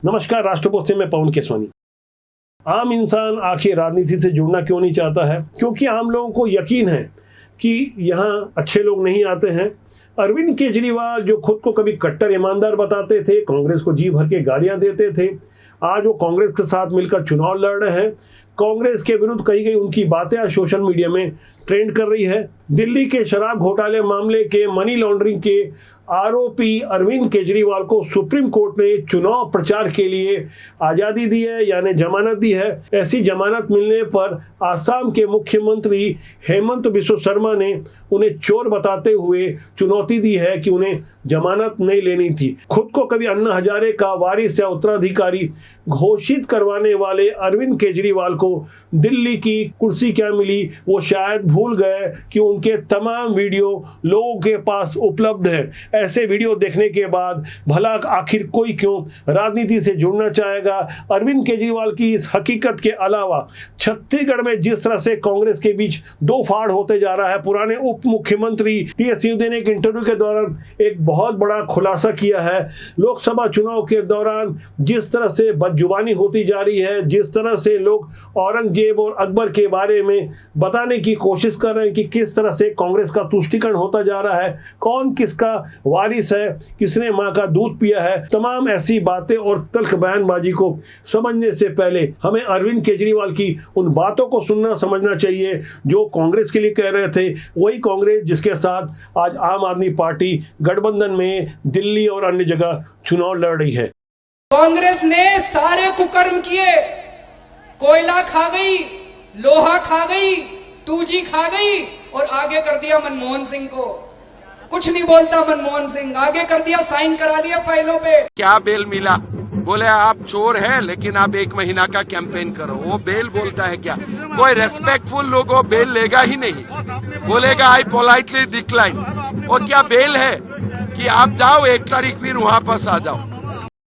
नमस्कार, राष्ट्रपोस्ट में पवन केसवानी। आम इंसान आखिर राजनीति से जुड़ना क्यों नहीं चाहता है? क्योंकि आम लोगों को यकीन है कि यहाँ अच्छे लोग नहीं आते हैं। अरविंद केजरीवाल जो खुद को कभी कट्टर ईमानदार बताते थे, कांग्रेस को जी भर के गालियां देते थे, आज वो कांग्रेस के साथ मिलकर चुनाव लड़ रहे हैं। कांग्रेस के विरुद्ध कही गई उनकी बातें आज सोशल मीडिया में ट्रेंड कर रही है। दिल्ली के शराब घोटाले मामले के मनी लॉन्ड्रिंग के आरोपी अरविंद केजरीवाल को सुप्रीम कोर्ट ने चुनाव प्रचार के लिए आज़ादी दी है, यानी जमानत दी है। ऐसी जमानत मिलने पर आसाम के मुख्यमंत्री हेमंत बिस्वा शर्मा ने उन्हें चोर बताते हुए चुनौती दी है कि उन्हें जमानत नहीं लेनी थी। खुद को कभी अन्ना हजारे का वारिस या उत्तराधिकारी घोषित करवाने वाले अरविंद केजरीवाल को दिल्ली की कुर्सी क्या मिली, वो शायद भूल गए कि उनके तमाम वीडियो लोगों के पास उपलब्ध है। ऐसे वीडियो देखने के बाद भला आखिर कोई क्यों राजनीति से जुड़ना चाहेगा? अरविंद केजरीवाल की इस हकीकत के अलावा छत्तीसगढ़ में जिस तरह से कांग्रेस के बीच दो फाड़ होते जा रहा है, पुराने उप मुख्यमंत्री टी.एस. सिंहदेव ने एक इंटरव्यू के दौरान एक बहुत बड़ा खुलासा किया है। लोकसभा चुनाव के दौरान जिस तरह से बदजुबानी होती जा रही है, जिस तरह से लोग औरंगजेब और अकबर के बारे में बताने की कोशिश कर रहे हैं कि किस तरह से कांग्रेस का तुष्टीकरण होता जा रहा है, कौन किसका वारिस है, किसने मां का दूध पिया है, तमाम ऐसी बातें और तल्ख बयानबाजी को समझने से पहले हमें अरविंद केजरीवाल की उन बातों को सुनना समझना चाहिए जो कांग्रेस के लिए कह रहे थे। वही कांग्रेस जिसके साथ आज आम आदमी पार्टी गठबंधन में दिल्ली और अन्य जगह चुनाव लड़ रही है। कांग्रेस ने सारे कुकर्म किए, कोयला खा गई, लोहा खा गई, 2G खा गई और आगे कर दिया मनमोहन सिंह को। कुछ नहीं बोलता मनमोहन सिंह, आगे कर दिया, साइन करा दिया फाइलों पे। क्या बेल मिला? बोले आप चोर हैं लेकिन आप 1 महीना का कैंपेन करो। वो बेल बोलता है क्या? कोई रेस्पेक्टफुल लोगों बेल लेगा ही नहीं, बोलेगा आई पोलाइटली डिक्लाइन। और क्या बेल है कि आप जाओ 1 तारीख फिर वहां पर आ जाओ।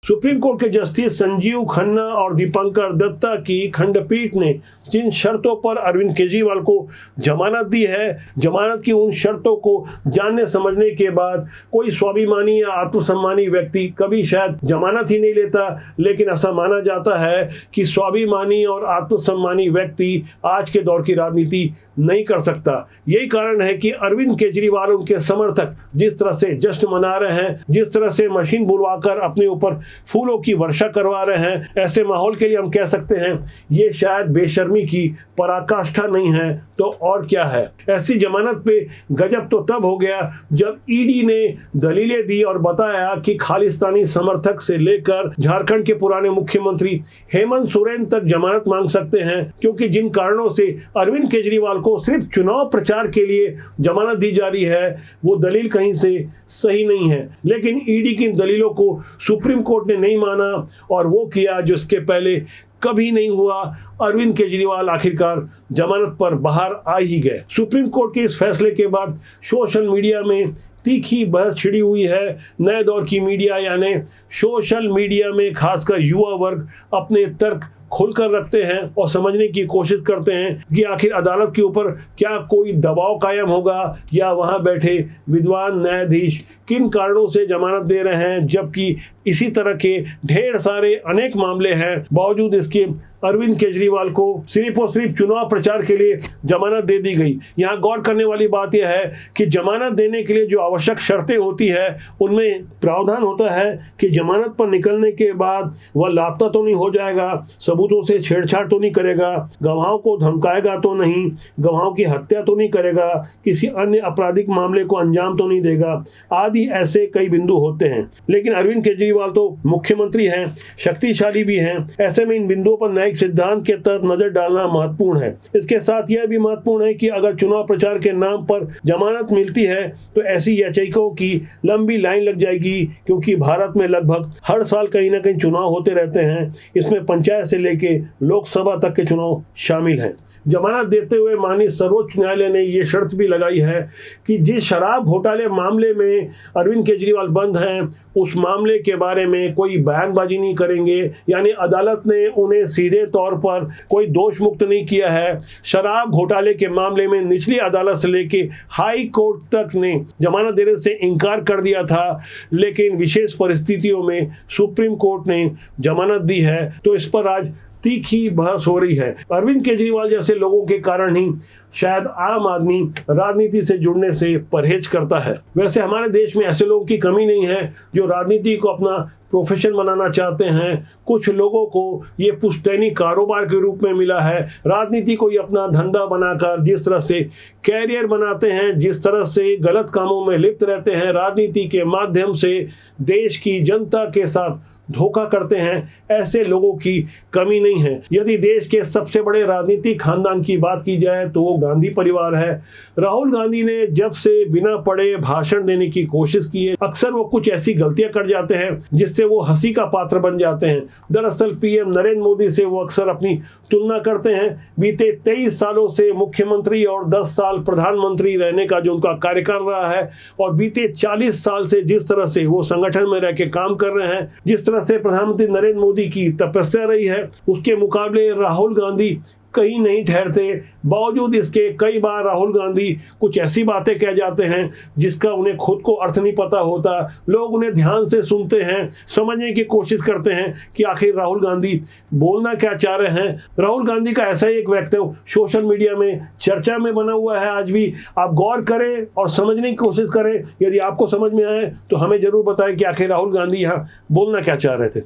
सुप्रीम कोर्ट के जस्टिस संजीव खन्ना और दीपंकर दत्ता की खंडपीठ ने जिन शर्तों पर अरविंद केजरीवाल को जमानत दी है, जमानत की उन शर्तों को जानने समझने के बाद कोई स्वाभिमानी या आत्मसम्मानी व्यक्ति कभी शायद जमानत ही नहीं लेता, लेकिन ऐसा माना जाता है कि स्वाभिमानी और आत्मसम्मानी व्यक्ति आज के दौर की राजनीति नहीं कर सकता। यही कारण है कि अरविंद केजरीवाल, उनके समर्थक जिस तरह से जश्न मना रहे हैं, जिस तरह से मशीन बुलवाकर अपने ऊपर फूलों की वर्षा करवा रहे हैं, ऐसे माहौल के लिए हम कह सकते हैं ये शायद बेशर्मी की पराकाष्ठा नहीं है तो और क्या है। ऐसी जमानत पे गजब तो तब हो गया जब ईडी ने दलीलें दी और बताया कि खालिस्तानी समर्थक से लेकर झारखंड के पुराने मुख्यमंत्री हेमंत सोरेन तक जमानत मांग सकते हैं, क्योंकि जिन कारणों से अरविंद केजरीवाल को सिर्फ चुनाव प्रचार के लिए जमानत दी जा रही है वो दलील कहीं से सही नहीं है। लेकिन ईडी की दलीलों को सुप्रीम कोर्ट ने नहीं माना और वो किया जो इसके पहले कभी नहीं हुआ। अरविंद केजरीवाल आखिरकार जमानत पर बाहर आ ही गए। सुप्रीम कोर्ट के इस फैसले के बाद सोशल मीडिया में तीखी बहस छिड़ी हुई है। नए दौर की मीडिया यानी सोशल मीडिया में खासकर युवा वर्ग अपने तर्क खुलकर रखते हैं और समझने की कोशिश करते हैं कि आखिर अदालत के ऊपर क्या कोई दबाव कायम होगा या वहां बैठे विद्वान न्यायाधीश किन कारणों से जमानत दे रहे हैं, जबकि इसी तरह के ढेर सारे अनेक मामले हैं। बावजूद इसके अरविंद केजरीवाल को सिर्फ और सिर्फ चुनाव प्रचार के लिए जमानत दे दी गई। यहाँ गौर करने वाली बात यह है कि जमानत देने के लिए जो आवश्यक शर्तें होती है उनमें प्रावधान होता है कि जमानत पर निकलने के बाद वह लापता तो नहीं हो जाएगा, सबूतों से छेड़छाड़ तो नहीं करेगा, गवाहों को धमकाएगा तो नहीं, गवाहों की हत्या तो नहीं करेगा, किसी अन्य आपराधिक मामले को अंजाम तो नहीं देगा, आदि ऐसे कई बिंदु होते हैं। लेकिन अरविंद केजरीवाल तो मुख्यमंत्री हैं, शक्तिशाली भी हैं। ऐसे में इन बिंदुओं पर न्यायिक सिद्धांत के तहत नजर डालना महत्वपूर्ण है। इसके साथ यह भी महत्वपूर्ण है कि अगर चुनाव प्रचार के नाम पर जमानत मिलती है तो ऐसी याचिकाओं की लंबी लाइन लग जाएगी, क्योंकि भारत में लगभग हर साल कहीं ना कहीं चुनाव होते रहते हैं। इसमें पंचायत से लेके लोकसभा तक के चुनाव शामिल हैं। जमानत देते हुए माननीय सर्वोच्च न्यायालय ने ये शर्त भी लगाई है कि जिस शराब घोटाले मामले में अरविंद केजरीवाल बंद हैं उस मामले के बारे में कोई बयानबाजी नहीं करेंगे। यानी अदालत ने उन्हें सीधे तौर पर कोई दोष मुक्त नहीं किया है। शराब घोटाले के मामले में निचली अदालत से लेके हाई कोर्ट तक ने जमानत देने से इनकार कर दिया था, लेकिन विशेष परिस्थितियों में सुप्रीम कोर्ट ने जमानत दी है। तो इस पर आज तीखी बहस हो रही है। अरविंद केजरीवाल जैसे लोगों के कारण ही शायद आम आदमी राजनीति से जुड़ने से परहेज करता है। वैसे हमारे देश में ऐसे लोगों की कमी नहीं है जो राजनीति को अपना प्रोफेशन बनाना चाहते हैं। कुछ लोगों को ये पुश्तैनी कारोबार के रूप में मिला है। राजनीति को ये अपना धंधा बनाकर जिस तरह से कैरियर बनाते हैं, जिस तरह से गलत कामों में लिप्त रहते हैं, राजनीति के माध्यम से देश की जनता के साथ धोखा करते हैं, ऐसे लोगों की कमी नहीं है। यदि देश के सबसे बड़े राजनीतिक खानदान की बात की जाए तो वो गांधी परिवार है। राहुल गांधी ने जब से बिना पढ़े भाषण देने की कोशिश की है, अक्सर वो कुछ ऐसी गलतियां कर जाते हैं जिससे वो हंसी का पात्र बन जाते हैं। दरअसल पीएम नरेंद्र मोदी से वो अक्सर अपनी तुलना करते हैं। बीते 23 सालों से मुख्यमंत्री और 10 साल प्रधानमंत्री रहने का जो उनका कार्यकाल रहा है, और बीते 40 साल से जिस तरह से वो संगठन में रह के काम कर रहे हैं, जिस तरह से प्रधानमंत्री नरेंद्र मोदी की तपस्या रही है, उसके मुकाबले राहुल गांधी कहीं नहीं ठहरते। बावजूद इसके कई बार राहुल गांधी कुछ ऐसी बातें कह जाते हैं जिसका उन्हें खुद को अर्थ नहीं पता होता। लोग उन्हें ध्यान से सुनते हैं, समझने की कोशिश करते हैं कि आखिर राहुल गांधी बोलना क्या चाह रहे हैं। राहुल गांधी का ऐसा ही एक वक्तव्य सोशल मीडिया में चर्चा में बना हुआ है। आज भी आप गौर करें और समझने की कोशिश करें। यदि आपको समझ में आए तो हमें जरूर बताएं कि आखिर राहुल गांधी यहाँ बोलना क्या चाह रहे थे।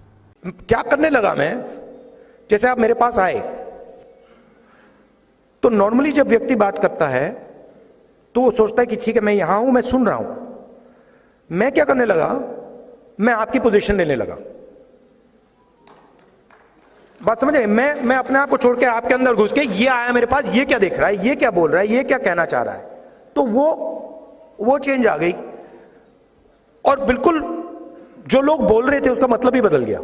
क्या करने लगा मैं, जैसे आप मेरे पास आए तो नॉर्मली जब व्यक्ति बात करता है तो वो सोचता है कि ठीक है मैं यहां हूं, मैं सुन रहा हूं। मैं क्या करने लगा, मैं आपकी पोजीशन लेने लगा। बात समझ आई? मैं अपने आप को छोड़ के आपके अंदर घुस के ये आया मेरे पास, ये क्या देख रहा है, ये क्या बोल रहा है, ये क्या कहना चाह रहा है, तो वो चेंज आ गई और बिल्कुल जो लोग बोल रहे थे उसका मतलब ही बदल गया।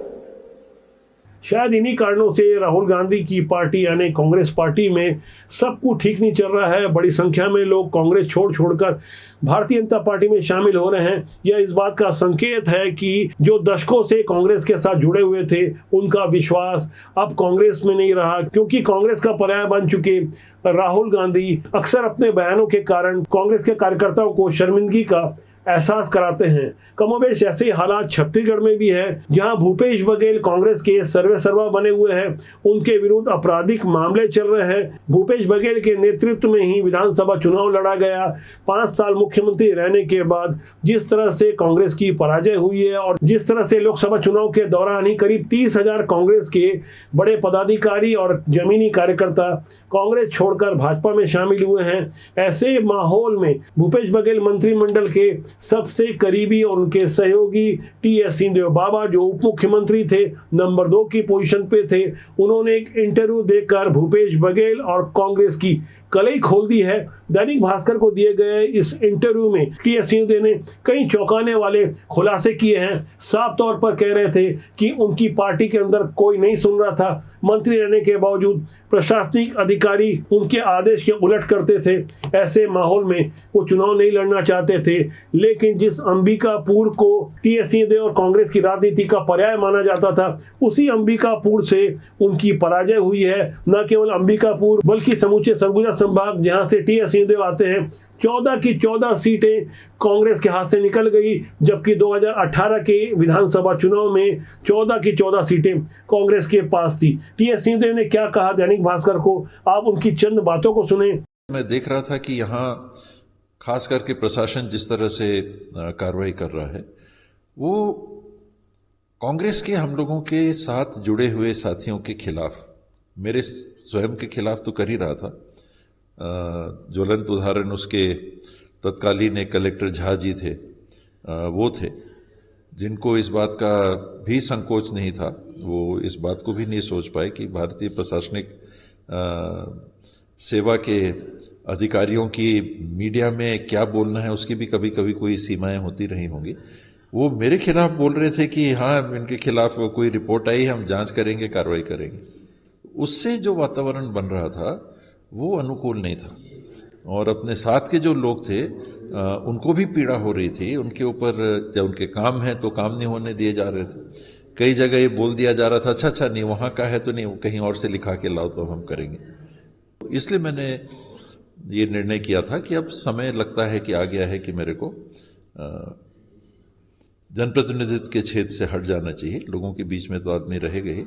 शायद इन्हीं कारणों से राहुल गांधी की पार्टी यानी कांग्रेस पार्टी में सब कुछ ठीक नहीं चल रहा है। बड़ी संख्या में लोग कांग्रेस छोड़कर भारतीय जनता पार्टी में शामिल हो रहे हैं। यह इस बात का संकेत है कि जो दशकों से कांग्रेस के साथ जुड़े हुए थे उनका विश्वास अब कांग्रेस में नहीं रहा, क्योंकि कांग्रेस का पर्याय बन चुके राहुल गांधी अक्सर अपने बयानों के कारण कांग्रेस के कार्यकर्ताओं को शर्मिंदगी का एहसास कराते हैं। कमोबेश ऐसे हालात छत्तीसगढ़ में भी है, जहां भूपेश बघेल कांग्रेस के सर्वे सर्वा बने हुए हैं। उनके विरुद्ध आपराधिक मामले चल रहे हैं। भूपेश बघेल के नेतृत्व में ही विधानसभा चुनाव लड़ा गया। 5 साल मुख्यमंत्री रहने के बाद जिस तरह से कांग्रेस की पराजय हुई है और जिस तरह से लोकसभा चुनाव के दौरान ही करीब 30,000 कांग्रेस के बड़े पदाधिकारी और जमीनी कार्यकर्ता कांग्रेस छोड़कर भाजपा में शामिल हुए हैं। ऐसे माहौल में भूपेश बघेल मंत्रिमंडल के सबसे करीबी और उनके सहयोगी टी.एस. सिंहदेव बाबा जो उप मुख्यमंत्री थे, नंबर 2 की पोजीशन पे थे, उन्होंने एक इंटरव्यू देकर भूपेश बघेल और कांग्रेस की कलई खोल दी है। दैनिक भास्कर को दिए गए इस इंटरव्यू में टी.एस. सिंहदेव ने कई चौंकाने वाले खुलासे किए हैं। साफ तौर पर कह रहे थे कि उनकी पार्टी के अंदर कोई नहीं सुन रहा था। मंत्री रहने के बावजूद प्रशासनिक अधिकारी उनके आदेश के उलट करते थे। ऐसे माहौल में वो चुनाव नहीं लड़ना चाहते थे। लेकिन जिस अंबिकापुर को टी.एस. सिंहदेव और कांग्रेस की राजनीति का पर्याय माना जाता था, उसी अंबिकापुर से उनकी पराजय हुई है। न केवल अंबिकापुर बल्कि समूचे सरगुजा संभाग जहां से टी.एस. सिंहदेव आते हैं, 14 की 14 सीटें कांग्रेस के हाथ से निकल गई, जबकि 2018 के विधानसभा चुनाव में 14 की 14 सीटें कांग्रेस के पास थी। टी.एस. सिंहदेव ने क्या कहा दैनिक भास्कर को, आप उनकी चंद बातों को सुने। मैं देख रहा था कि यहाँ खास करके प्रशासन जिस तरह से कार्रवाई कर रहा है, वो कांग्रेस के हम लोगों के साथ जुड़े हुए साथियों के खिलाफ, मेरे स्वयं के खिलाफ तो कर ही रहा था। ज्वलंत उदाहरण उसके तत्कालीन एक कलेक्टर झा जी थे, वो थे जिनको इस बात का भी संकोच नहीं था, वो इस बात को भी नहीं सोच पाए कि भारतीय प्रशासनिक सेवा के अधिकारियों की मीडिया में क्या बोलना है उसकी भी कभी कभी कोई सीमाएं होती रही होंगी। वो मेरे खिलाफ बोल रहे थे कि हाँ इनके खिलाफ कोई रिपोर्ट आई, हम जांच करेंगे, कार्रवाई करेंगे। उससे जो वातावरण बन रहा था वो अनुकूल नहीं था। और अपने साथ के जो लोग थे उनको भी पीड़ा हो रही थी, उनके ऊपर जब उनके काम है तो काम नहीं होने दिए जा रहे थे। कई जगह ये बोल दिया जा रहा था, अच्छा नहीं वहाँ का है तो नहीं, कहीं और से लिखा के लाओ तो हम करेंगे। इसलिए मैंने ये निर्णय किया था कि अब समय लगता है कि आ गया है कि मेरे को जनप्रतिनिधित्व के क्षेत्र से हट जाना चाहिए। लोगों के बीच में तो आदमी रहेगा ही।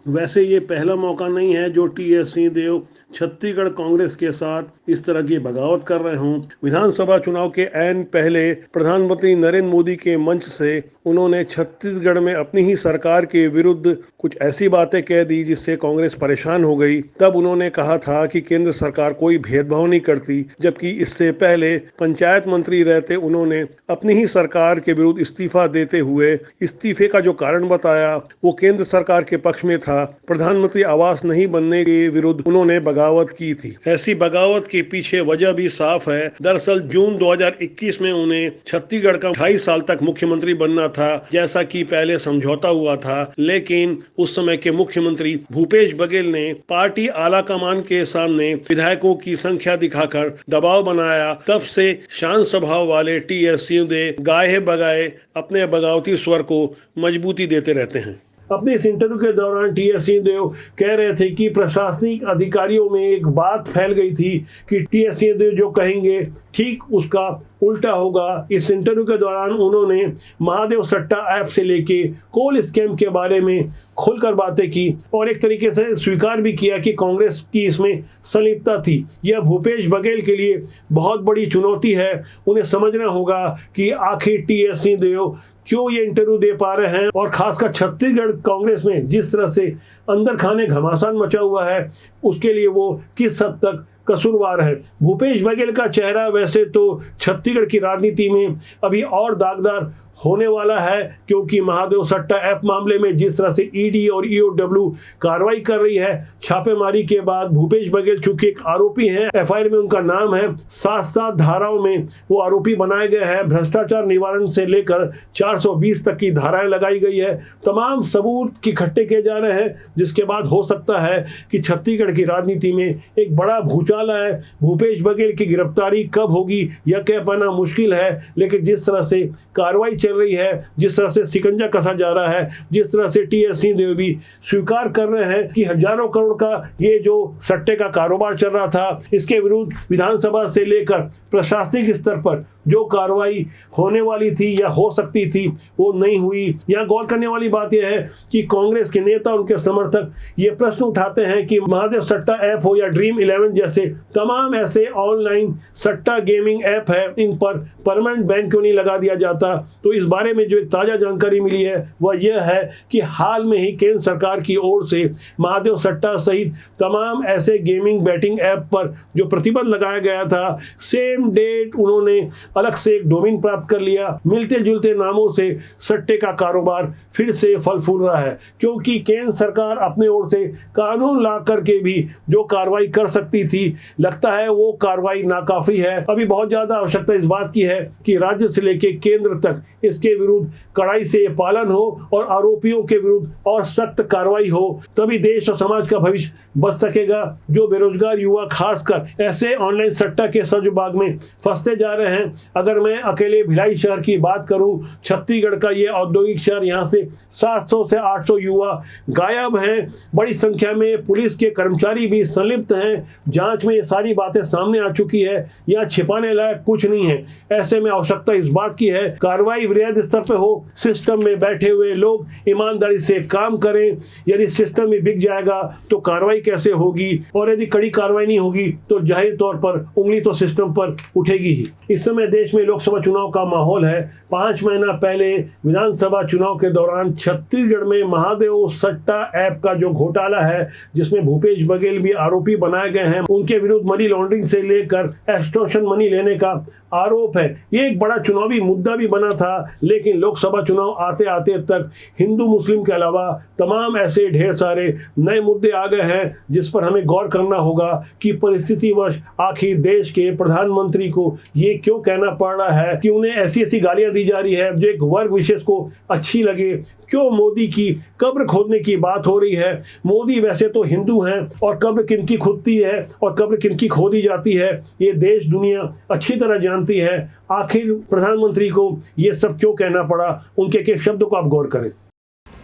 वैसे ये पहला मौका नहीं है जो टी.एस. सिंहदेव छत्तीसगढ़ कांग्रेस के साथ इस तरह की बगावत कर रहे हों। विधानसभा चुनाव के ऐन पहले प्रधानमंत्री नरेंद्र मोदी के मंच से उन्होंने छत्तीसगढ़ में अपनी ही सरकार के विरुद्ध कुछ ऐसी बातें कह दी जिससे कांग्रेस परेशान हो गई। तब उन्होंने कहा था कि केंद्र सरकार कोई भेदभाव नहीं करती, जबकि इससे पहले पंचायत मंत्री रहते उन्होंने अपनी ही सरकार के विरुद्ध इस्तीफा देते हुए इस्तीफे का जो कारण बताया वो केंद्र सरकार के पक्ष में था। प्रधानमंत्री आवास नहीं बनने के विरुद्ध उन्होंने बगावत की थी। ऐसी बगावत के पीछे वजह भी साफ है। दरअसल जून 2021 में उन्हें छत्तीसगढ़ का 2.5 साल तक मुख्यमंत्री बनना था, जैसा कि पहले समझौता हुआ था। लेकिन उस समय के मुख्यमंत्री भूपेश बघेल ने पार्टी आला कमान के सामने विधायकों की संख्या दिखाकर दबाव बनाया। तब से शांत स्वभाव वाले टी.एस. सिंहदेव गाये बगाए अपने बगावती स्वर को मजबूती देते रहते हैं। अपने इस इंटरव्यू के दौरान टी.एस. सिंहदेव कह रहे थे कि प्रशासनिक अधिकारियों में एक बात फैल गई थी कि टी.एस. सिंहदेव जो कहेंगे ठीक उसका उल्टा होगा। इस इंटरव्यू के दौरान उन्होंने महादेव सट्टा ऐप से लेके कोल स्कैम के बारे में खुलकर बातें की और एक तरीके से स्वीकार भी किया कि कांग्रेस की इसमें संलिप्तता थी। यह भूपेश बघेल के लिए बहुत बड़ी चुनौती है। उन्हें समझना होगा कि आखिर टी.एस. सिंहदेव क्यों ये इंटरव्यू दे पा रहे हैं और खासकर छत्तीसगढ़ कांग्रेस में जिस तरह से अंदर खाने घमासान मचा हुआ है उसके लिए वो किस हद तक कसूरवार है। भूपेश बघेल का चेहरा वैसे तो छत्तीसगढ़ की राजनीति में अभी और दागदार होने वाला है, क्योंकि महादेव सट्टा ऐप मामले में जिस तरह से ईडी और ईओडब्ल्यू कार्रवाई कर रही है छापेमारी के बाद भूपेश बघेल चूंकि एक आरोपी हैं, एफआईआर में उनका नाम है, 7 धाराओं में वो आरोपी बनाए गए हैं। भ्रष्टाचार निवारण से लेकर 420 तक की धाराएं लगाई गई है। तमाम सबूत इकट्ठे किए जा रहे हैं, जिसके बाद हो सकता है कि छत्तीसगढ़ की राजनीति में एक बड़ा भूचाल है। भूपेश बघेल की गिरफ्तारी कब होगी यह कह पाना मुश्किल है, लेकिन जिस तरह से कार्रवाई चल रही है, जिस तरह से शिकंजा कसा जा रहा है, जिस तरह से टी.एस. सिंहदेव भी स्वीकार कर रहे हैं कि हजारों करोड़ का ये जो सट्टे का कारोबार चल रहा था, इसके विरुद्ध विधानसभा से लेकर प्रशासनिक स्तर पर जो कार्रवाई होने वाली थी या हो सकती थी वो नहीं हुई। यहाँ गौर करने वाली बात यह है कि कांग्रेस के नेता उनके समर्थक ये प्रश्न उठाते हैं कि महादेव सट्टा ऐप हो या ड्रीम 11 जैसे तमाम ऐसे ऑनलाइन सट्टा गेमिंग ऐप है, इन पर परमानेंट बैन क्यों नहीं लगा दिया जाता। तो इस बारे में जो एक ताजा जानकारी मिली है वह यह है कि हाल में ही केंद्र सरकार की ओर से महादेव सट्टा सहित तमाम ऐसे गेमिंग बैटिंग ऐप पर जो प्रतिबंध लगाया गया था, सेम डेट उन्होंने अलग से एक डोमेन प्राप्त कर लिया। मिलते जुलते नामों से सट्टे का कारोबार फिर से फल फूल रहा है, क्योंकि केंद्र सरकार अपने ओर से कानून ला करके भी जो कार्रवाई कर सकती थी, लगता है वो कार्रवाई नाकाफी है। अभी बहुत ज्यादा आवश्यकता इस बात की है कि राज्य से लेकर केंद्र तक इसके विरुद्ध कड़ाई से पालन हो और आरोपियों के विरुद्ध और सख्त कार्रवाई हो, तभी देश और समाज का भविष्य बच सकेगा। जो बेरोजगार युवा खासकर ऐसे ऑनलाइन सट्टा के सजबाग में फंसते जा रहे हैं, अगर मैं अकेले भिलाई शहर की बात करूं, छत्तीसगढ़ का ये औद्योगिक शहर, यहाँ से 700 से 800 युवा गायब हैं। बड़ी संख्या में पुलिस के कर्मचारी भी संलिप्त हैं। जांच में ये सारी बातें सामने आ चुकी है। यहाँ छिपाने लायक कुछ नहीं है। ऐसे में आवश्यकता इस बात की है कार्रवाई वृहद स्तर पर हो, सिस्टम में बैठे हुए लोग ईमानदारी से काम करें। यदि सिस्टम में बिक जाएगा तो कार्रवाई कैसे होगी, और यदि कड़ी कार्रवाई नहीं होगी तो जाहिर तौर पर उंगली तो सिस्टम पर उठेगी ही। इस समय देश में लोकसभा चुनाव का माहौल है। 5 महीना पहले विधानसभा चुनाव के दौरान छत्तीसगढ़ में महादेव सट्टा ऐप का जो घोटाला है, जिसमें भूपेश बघेल भी आरोपी बनाए गए हैं, उनके विरुद्ध मनी लॉन्ड्रिंग से लेकर एक्सटॉर्शन मनी लेने का आरोप है। ये एक बड़ा चुनावी मुद्दा भी बना था, लेकिन लोकसभा चुनाव आते आते तक हिंदू मुस्लिम के अलावा तमाम ऐसे ढेर सारे नए मुद्दे आ गए हैं जिस पर हमें गौर करना होगा कि परिस्थितिवश आखिर देश के प्रधानमंत्री को ये क्यों कहना पड़ रहा है कि उन्हें ऐसी ऐसी गालियां दी जा रही है जो एक वर्ग विशेष को अच्छी लगे। क्यों मोदी की कब्र खोदने की बात हो रही है? मोदी वैसे तो हिंदू हैं और कब्र किनकी खुदती है और कब्र किनकी खोदी जाती है ये देश दुनिया अच्छी तरह जानती है। आखिर प्रधानमंत्री को ये सब क्यों कहना पड़ा? उनके एक शब्द को आप गौर करें।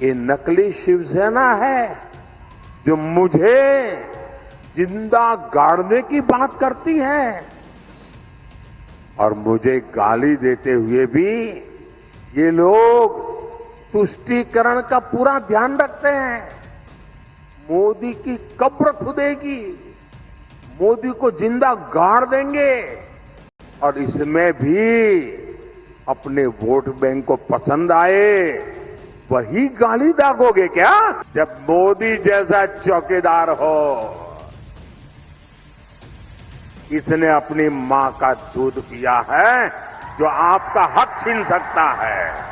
ये नकली शिवसेना है जो मुझे जिंदा गाड़ने की बात करती है और मुझे गाली देते हुए भी ये लोग तुष्टीकरण का पूरा ध्यान रखते हैं। मोदी की कब्र खुदेगी, मोदी को जिंदा गाड़ देंगे और इसमें भी अपने वोट बैंक को पसंद आए वही गाली दागोगे क्या? जब मोदी जैसा चौकीदार हो, इसने अपनी मां का दूध पिया है जो आपका हक छीन सकता है।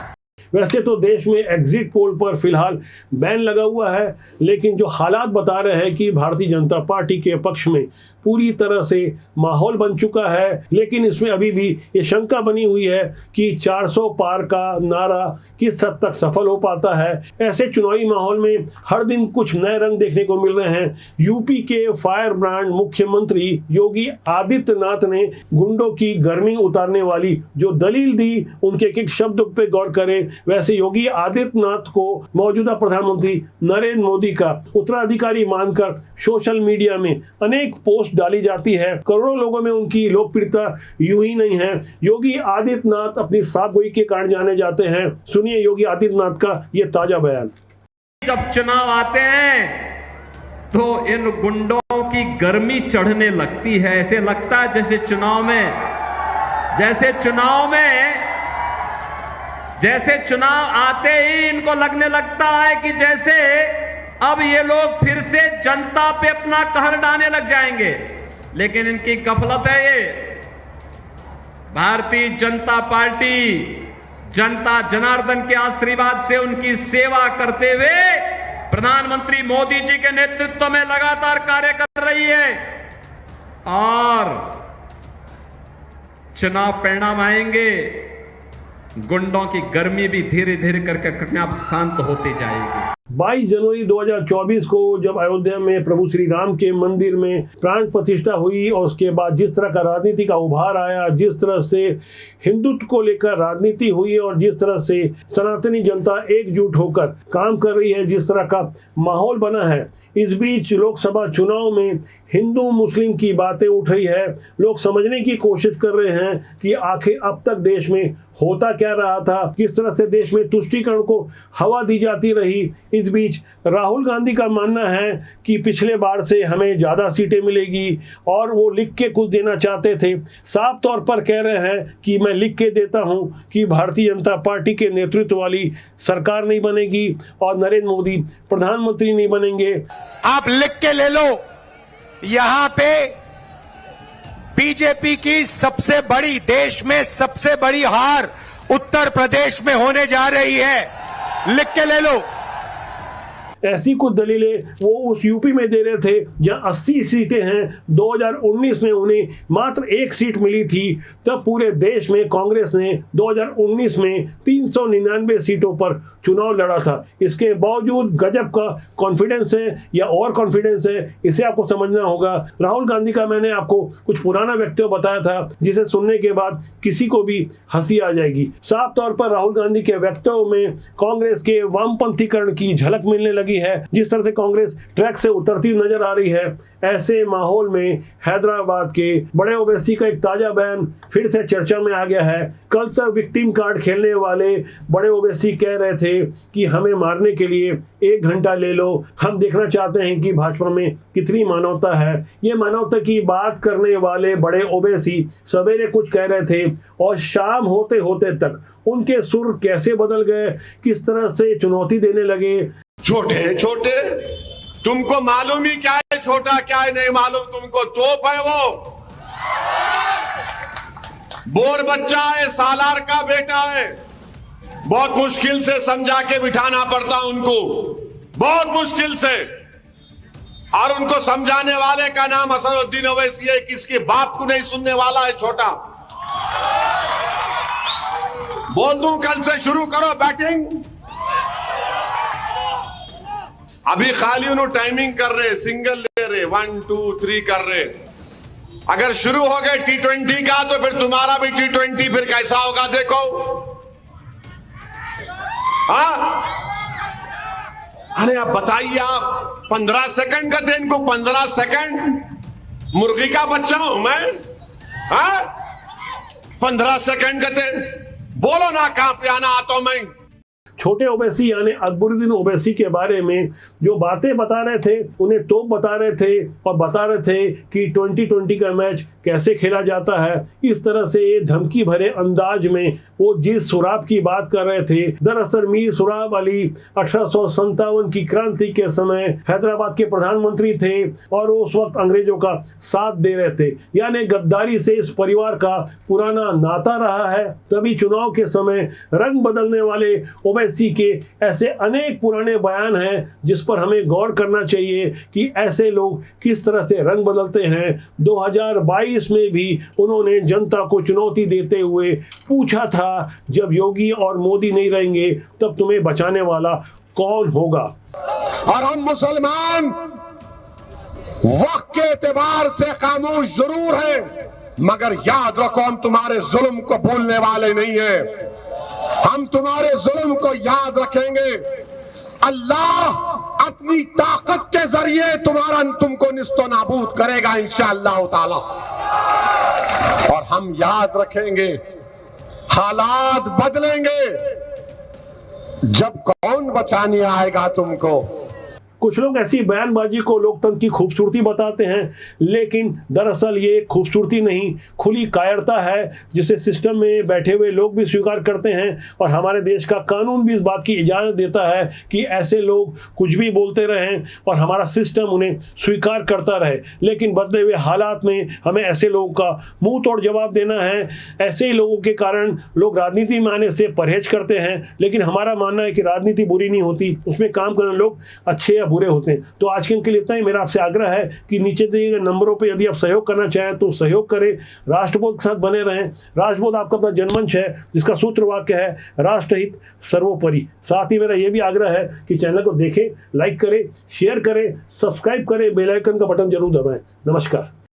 वैसे तो देश में एग्जिट पोल पर फिलहाल बैन लगा हुआ है, लेकिन जो हालात बता रहे हैं कि भारतीय जनता पार्टी के पक्ष में पूरी तरह से माहौल बन चुका है। लेकिन इसमें अभी भी ये शंका बनी हुई है कि 400 पार का नारा किस हद तक सफल हो पाता है। ऐसे चुनावी माहौल में हर दिन कुछ नए रंग देखने को मिल रहे हैं। यूपी के फायर ब्रांड मुख्यमंत्री योगी आदित्यनाथ ने गुंडों की गर्मी उतारने वाली जो दलील दी, उनके एक एक शब्द पे गौर करें। वैसे योगी आदित्यनाथ को मौजूदा प्रधानमंत्री नरेंद्र मोदी का उत्तराधिकारी मानकर सोशल मीडिया में अनेक पोस्ट डाली जाती है। करोड़ों लोगों में उनकी लोकप्रियता यूं ही नहीं है। योगी आदित्यनाथ अपनी साफगोई के कारण जाने जाते हैं। सुनिए योगी आदित्यनाथ का ये ताजा बयान। जब चुनाव आते हैं तो इन गुंडों की गर्मी चढ़ने लगती है। ऐसे लगता है जैसे चुनाव आते ही इनको लगने लगता है कि जैसे अब ये लोग फिर से जनता पे अपना कहर ढाने लग जाएंगे। लेकिन इनकी गफलत है ये। भारतीय जनता पार्टी जनता जनार्दन के आशीर्वाद से उनकी सेवा करते हुए प्रधानमंत्री मोदी जी के नेतृत्व में लगातार कार्य कर रही है और चुनाव परिणाम आएंगे, गुंडों की गर्मी भी धीरे धीरे करके अपने आप शांत होती जाएगी। 22 जनवरी 2024 को जब अयोध्या में प्रभु श्री राम के मंदिर में प्राण प्रतिष्ठा हुई और उसके बाद जिस तरह का राजनीति का उभार आया, जिस तरह से हिंदुत्व को लेकर राजनीति हुई और जिस तरह से सनातनी जनता एकजुट होकर काम कर रही है, जिस तरह का माहौल बना है, इस बीच लोकसभा चुनाव में हिंदू मुस्लिम की बातें उठ रही है। लोग समझने की कोशिश कर रहे हैं कि आखिर अब तक देश में होता क्या रहा था, किस तरह से देश में तुष्टीकरण को हवा दी जाती रही। इस बीच राहुल गांधी का मानना है कि पिछले बार से हमें ज़्यादा सीटें मिलेगी और वो लिख के कुछ देना चाहते थे। साफ तौर पर कह रहे हैं कि मैं लिख के देता हूं कि भारतीय जनता पार्टी के नेतृत्व वाली सरकार नहीं बनेगी और नरेंद्र मोदी प्रधानमंत्री नहीं बनेंगे। आप लिख के ले लो, यहां पे बीजेपी की सबसे बड़ी, देश में सबसे बड़ी हार उत्तर प्रदेश में होने जा रही है, लिख के ले लो। ऐसी कुछ दलीलें वो उस यूपी में दे रहे थे जहां 80 सीटें हैं। 2019 में उन्हें मात्र 1 सीट मिली थी। तब पूरे देश में कांग्रेस ने 2019 में 399 सीटों पर चुनाव लड़ा था। इसके बावजूद गजब का कॉन्फिडेंस है या ओवर कॉन्फिडेंस है, इसे आपको समझना होगा। राहुल गांधी का मैंने आपको कुछ पुराना वक्तव्य बताया था जिसे सुनने के बाद किसी को भी हंसी आ जाएगी। साफ तौर पर राहुल गांधी के वक्तव्य में कांग्रेस के वामपंथीकरण की झलक मिलने लगी है। जिस तरह से कांग्रेस ट्रैक से उतरती नजर आ रही है, ऐसे माहौल में हैदराबाद के बड़े ओवैसी का एक ताजा बयान फिर से चर्चा में आ गया है। कल तक विक्टिम कार्ड खेलने वाले बड़े ओवैसी कह रहे थे कि हमें मारने के लिए 1 घंटा ले लो, हम देखना चाहते हैं कि भाजपा में कितनी मानवता है। ये मानवता की बात करने वाले बड़े ओवैसी सवेरे कुछ कह रहे थे और शाम होते होते तक उनके सुर कैसे बदल गए, किस तरह से चुनौती देने लगे। छोटे तुमको मालूम ही क्या है छोटा क्या है नहीं मालूम तुमको, तोप है वो। बोर बच्चा है, सालार का बेटा है, बहुत मुश्किल से समझा के बिठाना पड़ता उनको, बहुत मुश्किल से। और उनको समझाने वाले का नाम असदुद्दीन ओवैसी है, किसके बाप को नहीं सुनने वाला है छोटा। बोल दूं कल से शुरू करो बैटिंग। अभी खाली उन्होंने टाइमिंग कर रहे, सिंगल ले रहे, 1 2 3 कर रहे। अगर शुरू हो गए T20 का तो फिर तुम्हारा भी T20 फिर कैसा होगा देखो। हाँ, अरे आप बताइए, आप 15 सेकंड का दे इनको, 15 सेकंड। मुर्गी का बच्चा हूं मैं? हाँ, 15 सेकंड का दे, बोलो ना कहां पे आना आता मैं। छोटे ओवैसी यानी अकबरुद्दीन ओवैसी के बारे में जो बातें बता रहे थे, उन्हें टोप बता रहे थे और बता रहे थे कि 2020 का मैच कैसे खेला जाता है। इस तरह से धमकी भरे अंदाज में वो जिस सुराब की बात कर रहे थे, दरअसल मीर सुराब अली 1857 की क्रांति के समय हैदराबाद के प्रधानमंत्री थे और वो उस वक्त अंग्रेजों का साथ दे रहे थे। यानी गद्दारी से इस परिवार का पुराना नाता रहा है। तभी चुनाव के समय रंग बदलने वाले ओवैसी के ऐसे अनेक पुराने बयान हैं जिस पर हमें गौर करना चाहिए कि ऐसे लोग किस तरह से रंग बदलते हैं। 2022 में भी उन्होंने जनता को चुनौती देते हुए पूछा था, जब योगी और मोदी नहीं रहेंगे तब तुम्हें बचाने वाला कौन होगा। और हम मुसलमान वक्त के एतबार से खामोश जरूर हैं, मगर याद रखो हम तुम्हारे जुल्म को भूलने वाले नहीं हैं। हम तुम्हारे जुल्म को याद रखेंगे। अल्लाह अपनी ताकत के जरिए तुमको निस्तो नाबूद करेगा इंशाअल्लाह ताला। और हम याद रखेंगे, हालात बदलेंगे जब कौन बचाने आएगा तुमको। कुछ लोग ऐसी बयानबाजी को लोकतंत्र की खूबसूरती बताते हैं, लेकिन दरअसल ये खूबसूरती नहीं, खुली कायरता है जिसे सिस्टम में बैठे हुए लोग भी स्वीकार करते हैं और हमारे देश का कानून भी इस बात की इजाज़त देता है कि ऐसे लोग कुछ भी बोलते रहें और हमारा सिस्टम उन्हें स्वीकार करता रहे। लेकिन बदले हुए हालात में हमें ऐसे लोगों का मुंह तोड़ जवाब देना है। ऐसे ही लोगों के कारण लोग राजनीति में आने से परहेज करते हैं, लेकिन हमारा मानना है कि राजनीति बुरी नहीं होती, उसमें काम करने लोग अच्छे बुरे होते हैं। तो आज के लिए इतना ही। मेरा आपसे आग्रह है कि नीचे दिए गए नंबरों पे यदि आप सहयोग करना चाहें तो सहयोग करें। राष्ट्रबोध के साथ बने रहें। राष्ट्रबोध आपका अपना जनमंच है जिसका सूत्र वाक्य है राष्ट्रहित सर्वोपरि। साथ ही मेरा यह भी आग्रह है कि चैनल को देखें, लाइक करें, शेयर करें, सब्सक्राइब करें, बेल आइकन का बटन जरूर दबाएं। नमस्कार।